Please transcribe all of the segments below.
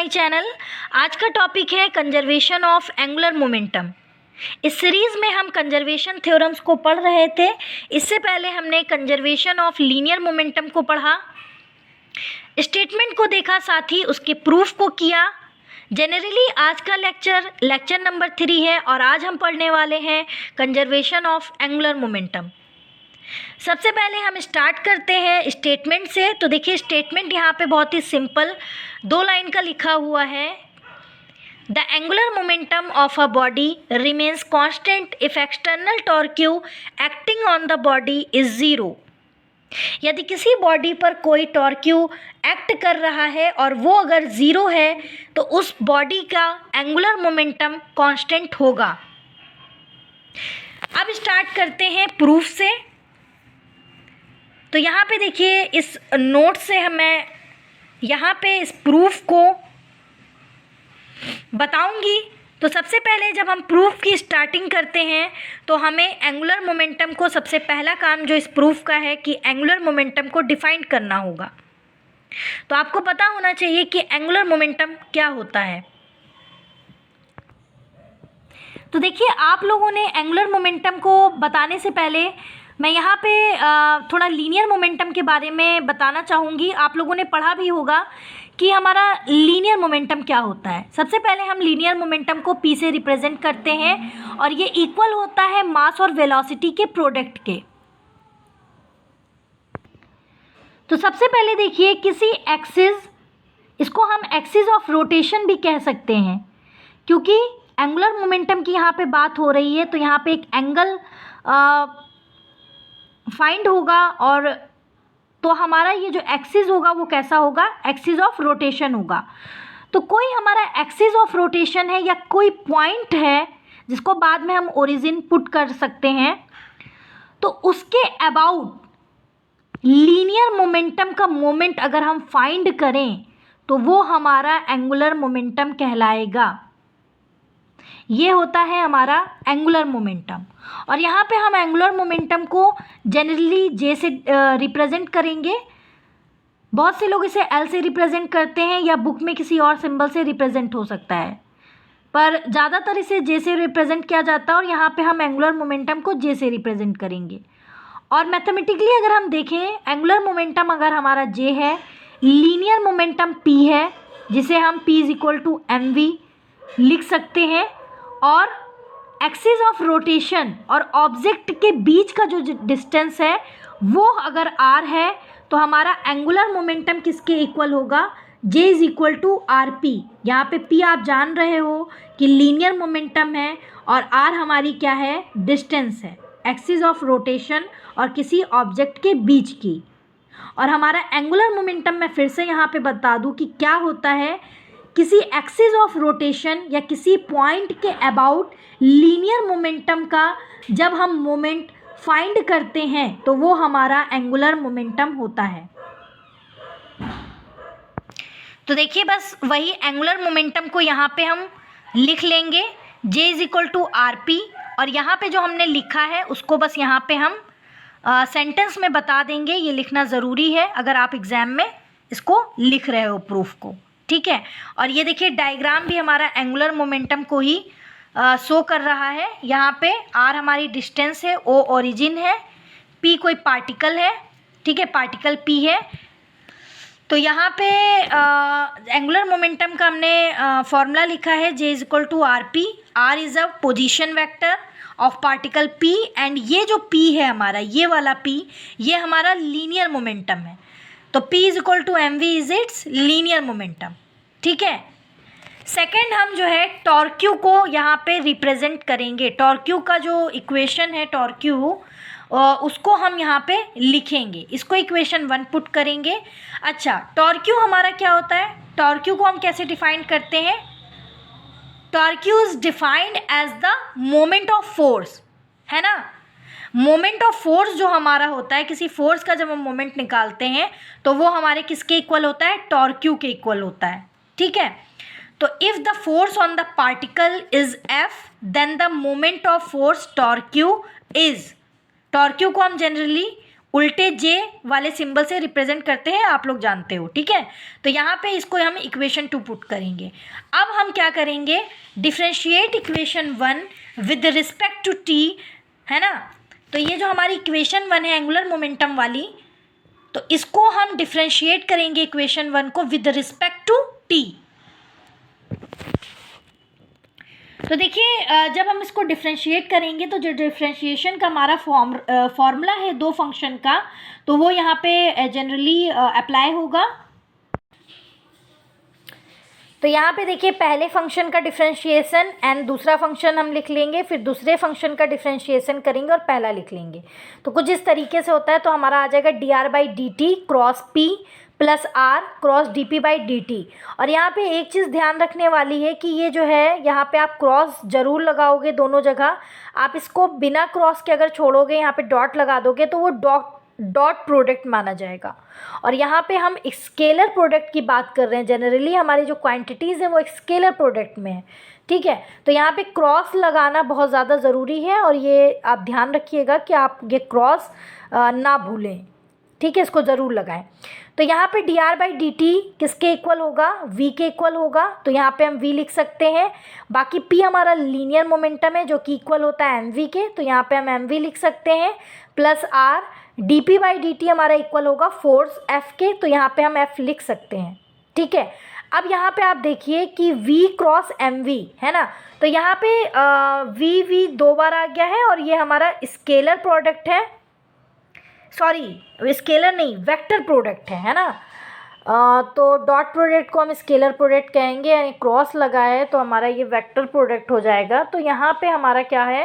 My channel. आज का topic है कंजर्वेशन ऑफ एंगुलर मोमेंटम। इस सीरीज़ में हम कंजर्वेशन थ्योरम्स को पढ़ रहे थे। इससे पहले हमने कंजर्वेशन ऑफ लीनियर मोमेंटम को पढ़ा, स्टेटमेंट को देखा, साथ ही उसके प्रूफ को किया। जनरली आज का लेक्चर नंबर 3 है और आज हम पढ़ने वाले हैं कंजर्वेशन ऑफ एंगुलर मोमेंटम। सबसे पहले हम स्टार्ट करते हैं स्टेटमेंट से। तो देखिए स्टेटमेंट यहाँ पे बहुत ही सिंपल 2 लाइन का लिखा हुआ है। The angular momentum of a body remains constant if external torque acting on the body is 0। यदि किसी बॉडी पर कोई टॉर्क एक्ट कर रहा है और वो अगर 0 है तो उस बॉडी का एंगुलर मोमेंटम कांस्टेंट होगा। अब स्टार्ट करते हैं प्रूफ से। तो यहाँ पे देखिए इस नोट से मैं यहाँ पे इस प्रूफ को बताऊंगी। तो सबसे पहले जब हम प्रूफ की स्टार्टिंग करते हैं तो हमें एंगुलर मोमेंटम को, सबसे पहला काम जो इस प्रूफ का है कि एंगुलर मोमेंटम को डिफाइन करना होगा। तो आपको पता होना चाहिए कि एंगुलर मोमेंटम क्या होता है। तो देखिए आप लोगों ने एंगुलर मोमेंटम को बताने से पहले मैं यहाँ पे थोड़ा लीनियर मोमेंटम के बारे में बताना चाहूँगी। आप लोगों ने पढ़ा भी होगा कि हमारा लीनियर मोमेंटम क्या होता है। सबसे पहले हम लीनियर मोमेंटम को p से रिप्रेजेंट करते हैं और ये इक्वल होता है मास और वेलोसिटी के प्रोडक्ट के। तो सबसे पहले देखिए किसी एक्सिस, इसको हम एक्सिस ऑफ रोटेशन भी कह सकते हैं क्योंकि एंगुलर मोमेंटम की यहाँ पे बात हो रही है। तो यहाँ पे एक एंगल फाइंड होगा और तो हमारा ये जो एक्सिस होगा वो कैसा होगा, एक्सिस ऑफ रोटेशन होगा। तो कोई हमारा एक्सिस ऑफ रोटेशन है या कोई पॉइंट है जिसको बाद में हम ओरिजिन पुट कर सकते हैं, तो उसके अबाउट लीनियर मोमेंटम का मोमेंट अगर हम फाइंड करें तो वो हमारा एंगुलर मोमेंटम कहलाएगा। ये होता है हमारा एंगुलर मोमेंटम। और यहाँ पे हम एंगुलर मोमेंटम को जनरली जे से रिप्रेजेंट करेंगे। बहुत से लोग इसे एल से रिप्रेजेंट करते हैं या बुक में किसी और सिंबल से रिप्रेजेंट हो सकता है, पर ज़्यादातर इसे जे से रिप्रेजेंट किया जाता है और यहाँ पे हम एंगुलर मोमेंटम को जे से रिप्रेजेंट करेंगे। और मैथमेटिकली अगर हम देखें, एंगुलर मोमेंटम अगर हमारा जे है, लीनियर मोमेंटम पी है, जिसे हम p = mv लिख सकते हैं, और एक्सिस ऑफ रोटेशन और ऑब्जेक्ट के बीच का जो डिस्टेंस है वो अगर r है तो हमारा एंगुलर मोमेंटम किसके इक्वल होगा, j = rp। यहाँ पे p आप जान रहे हो कि लीनियर मोमेंटम है और r हमारी क्या है, डिस्टेंस है, एक्सिस ऑफ रोटेशन और किसी ऑब्जेक्ट के बीच की। और हमारा एंगुलर मोमेंटम मैं फिर से यहाँ पे बता दूँ कि क्या होता है, किसी एक्सिस ऑफ रोटेशन या किसी पॉइंट के अबाउट लीनियर मोमेंटम का जब हम मोमेंट फाइंड करते हैं तो वो हमारा एंगुलर मोमेंटम होता है। तो देखिए बस वही एंगुलर मोमेंटम को यहाँ पे हम लिख लेंगे, J = rp, और यहाँ पे जो हमने लिखा है उसको बस यहाँ पे हम सेंटेंस में बता देंगे। ये लिखना ज़रूरी है अगर आप एग्ज़ाम में इसको लिख रहे हो प्रूफ को, ठीक है। और ये देखिए डायग्राम भी हमारा एंगुलर मोमेंटम को ही शो कर रहा है। यहाँ पे r हमारी डिस्टेंस है, o ओरिजिन है, p कोई पार्टिकल है, ठीक है, पार्टिकल p है। तो यहाँ पे एंगुलर मोमेंटम का हमने फॉर्मूला लिखा है, J = rp। r is a position vector of particle p and ये जो p है हमारा, ये वाला p, ये हमारा लीनियर मोमेंटम है। तो p = mv is it's linear momentum, ठीक है। सेकेंड हम जो है टॉर्क्यू को यहाँ पे रिप्रेजेंट करेंगे। टॉर्क्यू का जो इक्वेशन है टॉर्क्यू, उसको हम यहाँ पे लिखेंगे, इसको इक्वेशन 1 पुट करेंगे। अच्छा, टॉर्क्यू हमारा क्या होता है, टॉर्क्यू को हम कैसे डिफाइन करते हैं, torque is defined as the moment of force, है ना। मोमेंट ऑफ फोर्स जो हमारा होता है, किसी फोर्स का जब हम मोमेंट निकालते हैं तो वो हमारे किसके इक्वल होता है, टॉर्क्यू के इक्वल होता है, ठीक है। तो if the force on the particle is F then the moment of force torque is, torque को हम जनरली उल्टे जे वाले सिंबल से रिप्रेजेंट करते हैं, आप लोग जानते हो, ठीक है। तो यहाँ पे इसको हम इक्वेशन 2 पुट करेंगे। अब हम क्या करेंगे, differentiate equation 1 with respect to t, है ना। तो ये जो हमारी इक्वेशन 1 है एंगुलर मोमेंटम वाली, तो इसको हम डिफ्रेंशिएट करेंगे इक्वेशन 1 को विद रिस्पेक्ट टू टी। तो देखिए जब हम इसको डिफ्रेंशिएट करेंगे तो जो डिफ्रेंशिएशन का हमारा फॉर्मूला है दो फंक्शन का, तो वो यहाँ पे जनरली अप्लाई होगा। तो यहाँ पे देखिए पहले फंक्शन का डिफ्रेंशिएशन एंड दूसरा फंक्शन हम लिख लेंगे, फिर दूसरे फंक्शन का डिफ्रेंशिएशन करेंगे और पहला लिख लेंगे। तो कुछ इस तरीके से होता है। तो हमारा आ जाएगा dr/dt cross p plus r cross dp/dt। और यहाँ पे एक चीज़ ध्यान रखने वाली है कि ये जो है यहाँ पे आप क्रॉस ज़रूर लगाओगे दोनों जगह। आप इसको बिना क्रॉस के अगर छोड़ोगे, यहाँ पे डॉट लगा दोगे, तो वो डॉट प्रोडक्ट माना जाएगा। और यहाँ पे हम स्केलर प्रोडक्ट की बात कर रहे हैं। जनरली हमारी जो क्वांटिटीज़ है वो स्केलर प्रोडक्ट में है, ठीक है। तो यहाँ पे क्रॉस लगाना बहुत ज़्यादा ज़रूरी है और ये आप ध्यान रखिएगा कि आप ये क्रॉस ना भूलें, ठीक है, इसको ज़रूर लगाएं। तो यहाँ पे dr/dt किसके इक्वल होगा, v के इक्वल होगा। तो यहाँ पे हम v लिख सकते हैं। बाकी p हमारा लीनियर मोमेंटम है जो कि इक्वल होता है mv के, तो यहाँ पे हम mv लिख सकते हैं। प्लस r dp/dt हमारा इक्वल होगा फोर्स f के, तो यहाँ पे हम f लिख सकते हैं, ठीक है। अब यहाँ पे आप देखिए कि v क्रॉस mv है ना, तो यहाँ पे v दो बार आ गया है और ये हमारा स्केलर प्रोडक्ट है, सॉरी स्केलर नहीं वेक्टर प्रोडक्ट है ना। तो डॉट प्रोडक्ट को हम स्केलर प्रोडक्ट कहेंगे, यानी क्रॉस लगा है तो हमारा ये वेक्टर प्रोडक्ट हो जाएगा। तो यहाँ पे हमारा क्या है,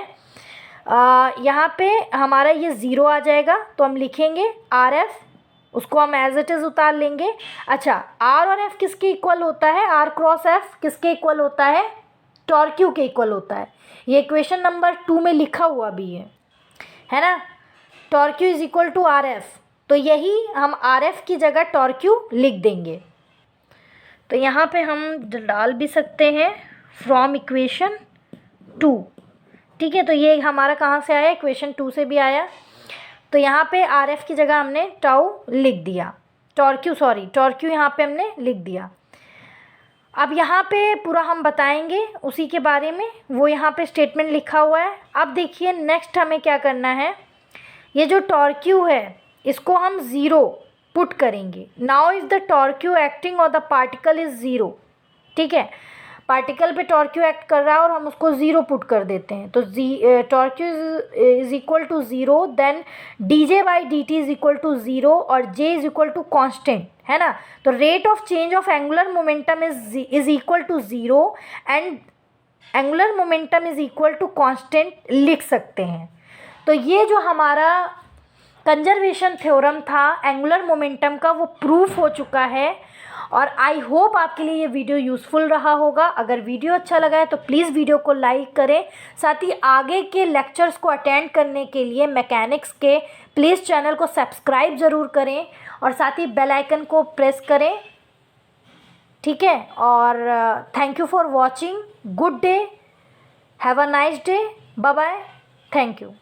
यहाँ पे हमारा ये ज़ीरो आ जाएगा, तो हम लिखेंगे आर एफ, उसको हम एज इट इज़ उतार लेंगे। अच्छा, आर और एफ किसके इक्वल होता है, आर क्रॉस एफ किसके इक्वल होता है, टॉर्क्यू के इक्वल होता है। ये इक्वेशन नंबर 2 में लिखा हुआ भी है ना, torque is equal to r f. तो यही हम आर एफ की जगह टॉर्क्यू लिख देंगे। तो यहाँ पे हम डाल भी सकते हैं फ्रॉम इक्वेशन 2, ठीक है। तो ये हमारा कहाँ से आया, इक्वेशन 2 से भी आया। तो यहाँ पे आर एफ की जगह हमने टाउ लिख दिया, टॉर्क्यू यहाँ पे हमने लिख दिया। अब यहाँ पे पूरा हम बताएंगे उसी के बारे में, वो यहाँ पे स्टेटमेंट लिखा हुआ है। अब देखिए नेक्स्ट हमें क्या करना है, ये जो टॉर्क्यू है इसको हम ज़ीरो पुट करेंगे। नाउ इफ़ द टॉर्क्यू एक्टिंग और द पार्टिकल इज़ ज़ीरो, ठीक है, पार्टिकल पे टॉर्क्यू एक्ट कर रहा है और हम उसको ज़ीरो पुट कर देते हैं। तो torque is equal to zero, then dj/dt is equal to zero और j is equal to constant, है ना। तो rate of change of angular momentum is equal to zero and angular momentum is equal to constant लिख सकते हैं। तो ये जो हमारा कंजर्वेशन थ्योरम था एंगुलर मोमेंटम का, वो प्रूफ हो चुका है। और आई होप आपके लिए ये वीडियो यूज़फुल रहा होगा। अगर वीडियो अच्छा लगा है तो प्लीज़ वीडियो को लाइक करें। साथ ही आगे के लेक्चर्स को अटेंड करने के लिए मैकेनिक्स के प्लीज़ चैनल को सब्सक्राइब ज़रूर करें और साथ ही बेल आइकन को प्रेस करें, ठीक है। और thank you for watching, good day, have a nice day, bye bye, thank you.